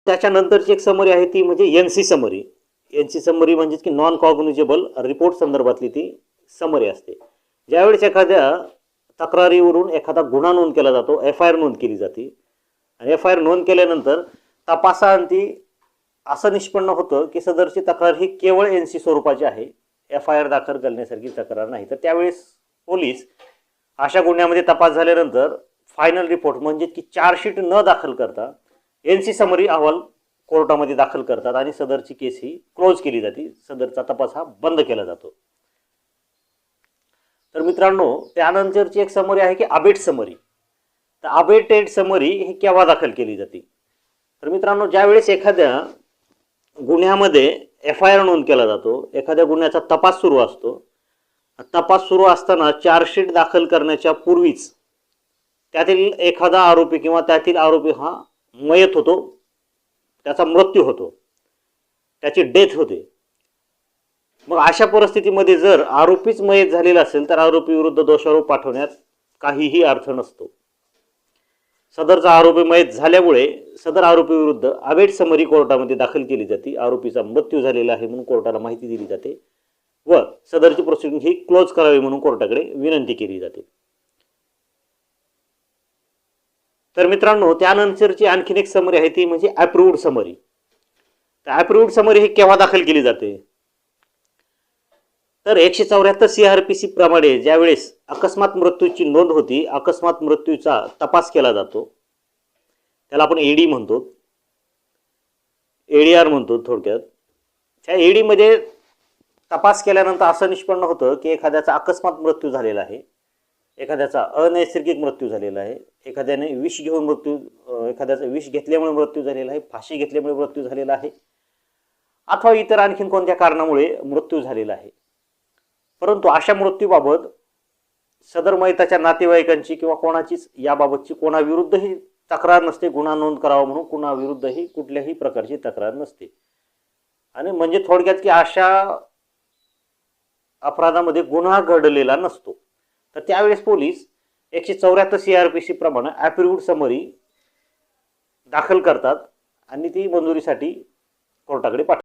त्याच्यानंतरची एक समरी आहे ती म्हणजे एनसी समरी. एनसी समरी म्हणजे की नॉन कॉग्निजेबल रिपोर्ट संदर्भातली ती समरी असते. ज्यावेळेस एखाद्या तक्रारीवरून एखादा गुन्हा नोंद केला जातो, FIR नोंद केली जाते आणि FIR नोंद केल्यानंतर तपासाअंती असं निष्पन्न होतं की सदरची तक्रार ही केवळ एनसी स्वरूपाची आहे, FIR दाखल करण्यासारखी तक्रार नाही. तर त्यावेळेस पोलीस अशा गुन्ह्यामध्ये तपास झाल्यानंतर फायनल रिपोर्ट म्हणजे की चार्जशीट न दाखल करता एनसी समरी अहवाल कोर्टामध्ये दाखल करतात आणि सदरची केस ही क्लोज केली जाते, सदरचा तपास हा बंद केला जातो. तर मित्रांनो, त्यानंतरची एक समरी आहे की अबेट समरी. तर अबेटेड समरी ही केव्हा दाखल केली जाते? तर मित्रांनो, ज्यावेळेस एखाद्या गुन्ह्यामध्ये FIR नोंद केला जातो, एखाद्या गुन्ह्याचा तपास सुरू असतो, तपास सुरू असताना चार्जशीट दाखल करण्याच्या पूर्वीच त्यातील एखादा आरोपी किंवा त्यातील आरोपी हा मयत होतो, त्याचा मृत्यू होतो, त्याची डेथ होते. मग अशा परिस्थितीमध्ये जर आरोपीच मयत झालेला असेल तर आरोपी विरुद्ध दोषारोप पाठवण्यात काहीही अर्थ नसतो. सदरचा आरोपी मयत झाल्यामुळे सदर आरोपी विरुद्ध अबेट समरी कोर्टामध्ये दाखल केली जाते. आरोपीचा मृत्यू झालेला आहे म्हणून कोर्टाला माहिती दिली जाते व सदरची प्रोसिडिंग ही क्लोज करावी म्हणून कोर्टाकडे विनंती केली जाते. तर मित्रांनो, त्यानंतरची आणखीन एक समरी आहे ती म्हणजे अप्रूव्ड समरी. तर अप्रूव्ड समरी ही केव्हा दाखल केली जाते? तर 174 CRPC प्रमाणे ज्यावेळेस अकस्मात मृत्यूची नोंद होती, अकस्मात मृत्यूचा तपास केला जातो, त्याला आपण ED म्हणतो, ADR म्हणतो थोडक्यात. त्या ED मध्ये तपास केल्यानंतर असं निष्पन्न होतं की एखाद्याचा अकस्मात मृत्यू झालेला आहे, एखाद्याचा अनैसर्गिक मृत्यू झालेला आहे, एखाद्याने विष घेऊन एखाद्याचा विष घेतल्यामुळे मृत्यू झालेला आहे, फाशी घेतल्यामुळे मृत्यू झालेला आहे, अथवा इतर आणखीन कोणत्या कारणामुळे मृत्यू झालेला आहे. परंतु अशा मृत्यूबाबत सदर मयताच्या नातेवाईकांची किंवा कोणाचीच याबाबतची कोणाविरुद्धही तक्रार नसते. गुन्हा नोंद करावा म्हणून कोणाविरुद्धही कुठल्याही प्रकारची तक्रार नसते. आणि म्हणजे थोडक्यात की अशा अपराधामध्ये गुन्हा घडलेला नसतो. तर त्यावेळेस पोलीस 174 CRPC प्रमाणे अप्रूव्ड समरी दाखल करतात आणि ती मंजुरीसाठी कोर्टाकडे पाठवतात.